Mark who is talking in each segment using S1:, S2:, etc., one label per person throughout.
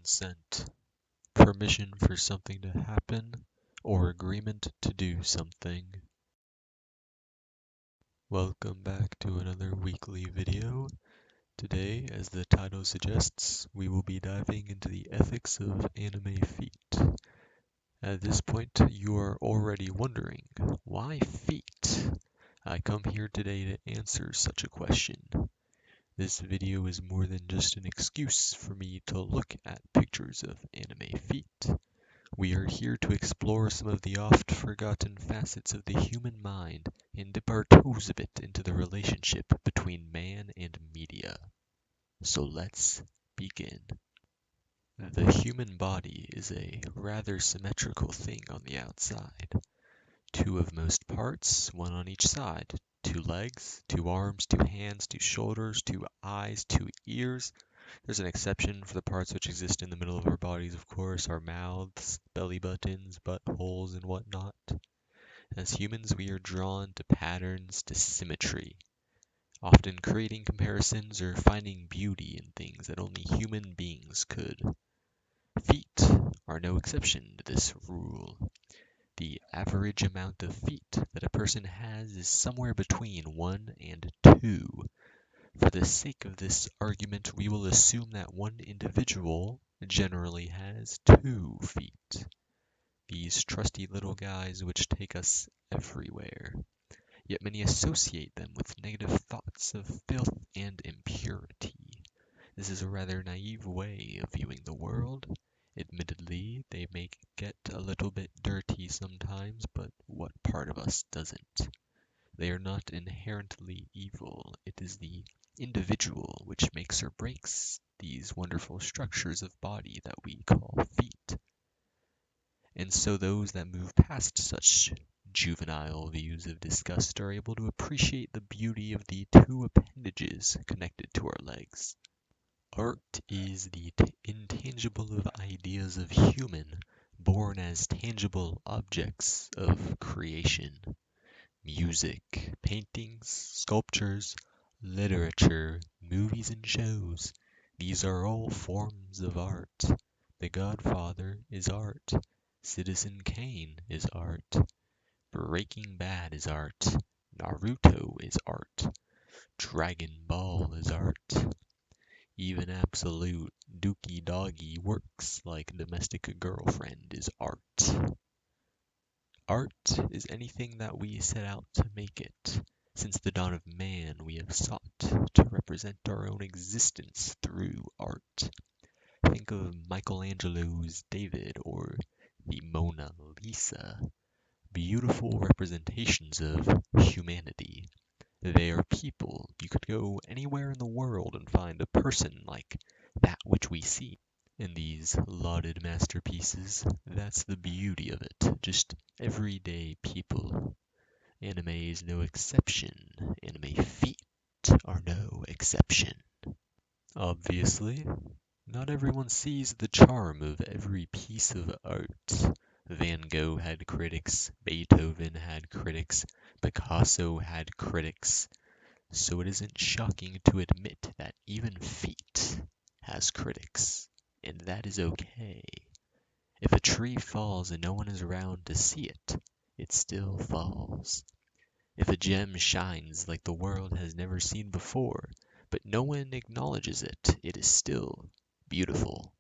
S1: consent, permission for something to happen, or agreement to do something. Welcome back to another weekly video. Today, as the title suggests, we will be diving into the ethics of anime feet. At this point, you are already wondering, why feet? I come here today to answer such a question. This video is more than just an excuse for me to look at pictures of anime feet. We are here to explore some of the oft-forgotten facets of the human mind and dip our toes a bit into the relationship between man and media. So let's begin. The human body is a rather symmetrical thing on the outside. Two of most parts, one on each side. 2 legs, 2 arms, 2 hands, 2 shoulders, 2 eyes, 2 ears. There's an exception for the parts which exist in the middle of our bodies, of course, our mouths, belly buttons, buttholes, and whatnot. As humans, we are drawn to patterns, to symmetry, often creating comparisons or finding beauty in things that only human beings could. Feet are no exception to this rule. The average amount of feet that a person has is somewhere between 1 and 2. For the sake of this argument, we will assume that one individual generally has 2 feet. These trusty little guys which take us everywhere. Yet many associate them with negative thoughts of filth and impurity. This is a rather naive way of viewing the world. Admittedly, they may get a little bit dirty sometimes, but what part of us doesn't? They are not inherently evil. It is the individual which makes or breaks these wonderful structures of body that we call feet. And so those that move past such juvenile views of disgust are able to appreciate the beauty of the 2 appendages connected to our legs. Art is the intangible of ideas of human, born as tangible objects of creation. Music, paintings, sculptures, literature, movies and shows, these are all forms of art. The Godfather is art. Citizen Kane is art. Breaking Bad is art. Naruto is art. Dragon Ball is art. Even absolute dookie doggy works like Domestic Girlfriend is art. Art is anything that we set out to make it. Since the dawn of man, we have sought to represent our own existence through art. Think of Michelangelo's David or the Mona Lisa. Beautiful representations of humanity. They are people. You could go anywhere in the world and find a person like that which we see in these lauded masterpieces. That's the beauty of it. Just everyday people. Anime is no exception. Anime feet are no exception. Obviously, not everyone sees the charm of every piece of art. Van Gogh had critics, Beethoven had critics, Picasso had critics, so it isn't shocking to admit that even feet has critics, and that is okay. If a tree falls and no one is around to see it, it still falls. If a gem shines like the world has never seen before, but no one acknowledges it, it is still beautiful.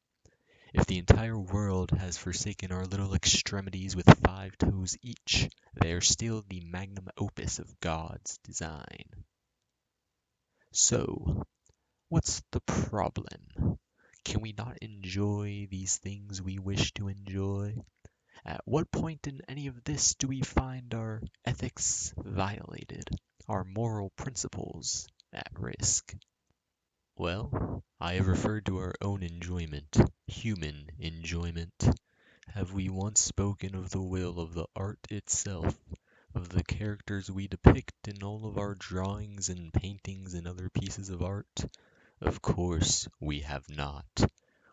S1: If the entire world has forsaken our little extremities with 5 toes each, they are still the magnum opus of God's design. So, what's the problem? Can we not enjoy these things we wish to enjoy? At what point in any of this do we find our ethics violated, our moral principles at risk? Well, I have referred to our own enjoyment, human enjoyment. Have we once spoken of the will of the art itself, of the characters we depict in all of our drawings and paintings and other pieces of art? Of course we have not.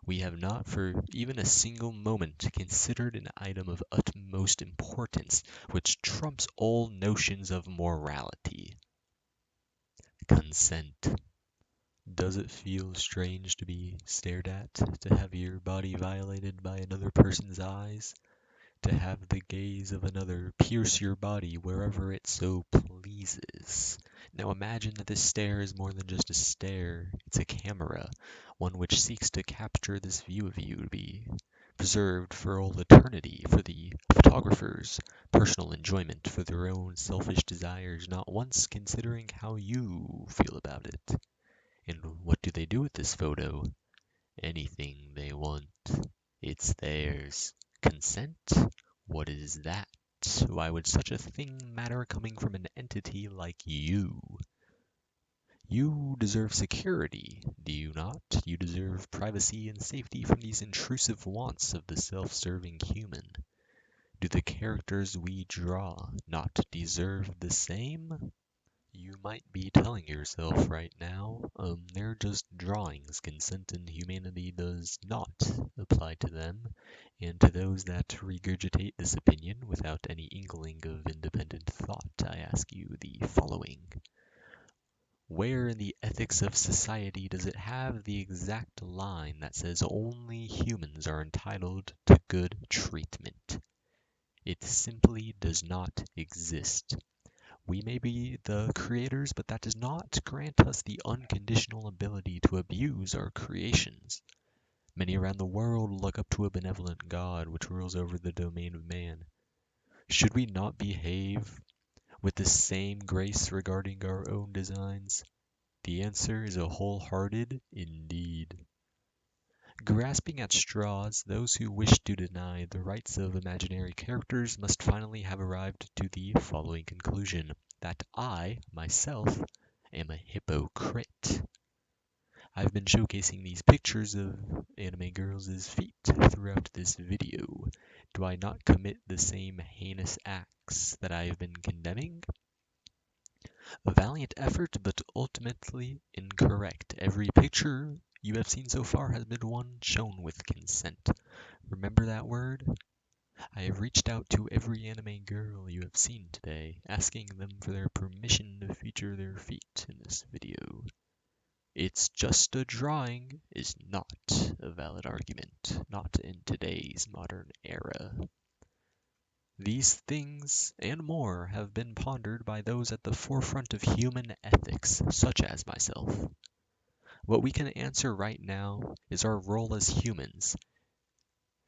S1: We have not for even a single moment considered an item of utmost importance which trumps all notions of morality. Consent. Does it feel strange to be stared at, to have your body violated by another person's eyes, to have the gaze of another pierce your body wherever it so pleases? Now imagine that this stare is more than just a stare, it's a camera, one which seeks to capture this view of you to be preserved for all eternity for the photographer's personal enjoyment, for their own selfish desires, not once considering how you feel about it. And what do they do with this photo? Anything they want. It's theirs. Consent? What is that? Why would such a thing matter coming from an entity like you? You deserve security, do you not? You deserve privacy and safety from these intrusive wants of the self-serving human. Do the characters we draw not deserve the same? You might be telling yourself right now, they're just drawings. Consent and humanity does not apply to them. And to those that regurgitate this opinion without any inkling of independent thought, I ask you the following. Where in the ethics of society does it have the exact line that says only humans are entitled to good treatment? It simply does not exist. We may be the creators, but that does not grant us the unconditional ability to abuse our creations. Many around the world look up to a benevolent God which rules over the domain of man. Should we not behave with the same grace regarding our own designs? The answer is a wholehearted indeed. Grasping at straws, those who wish to deny the rights of imaginary characters must finally have arrived to the following conclusion, that I, myself, am a hypocrite. I've been showcasing these pictures of anime girls' feet throughout this video. Do I not commit the same heinous acts that I have been condemning? A valiant effort, but ultimately incorrect. Every picture you have seen so far has been one shown with consent. Remember that word? I have reached out to every anime girl you have seen today, asking them for their permission to feature their feet in this video. It's just a drawing is not a valid argument, not in today's modern era. These things and more have been pondered by those at the forefront of human ethics, such as myself. What we can answer right now is our role as humans,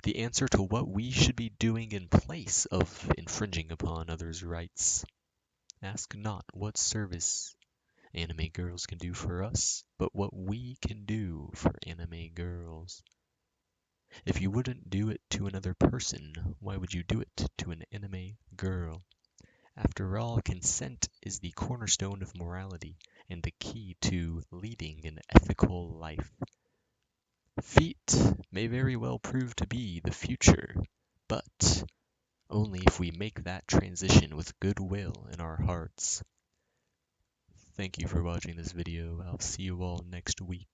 S1: the answer to what we should be doing in place of infringing upon others' rights. Ask not what service anime girls can do for us, but what we can do for anime girls. If you wouldn't do it to another person, why would you do it to an anime girl? After all, consent is the cornerstone of morality and the key to leading an ethical life. Feet may very well prove to be the future, but only if we make that transition with goodwill in our hearts. Thank you for watching this video. I'll see you all next week.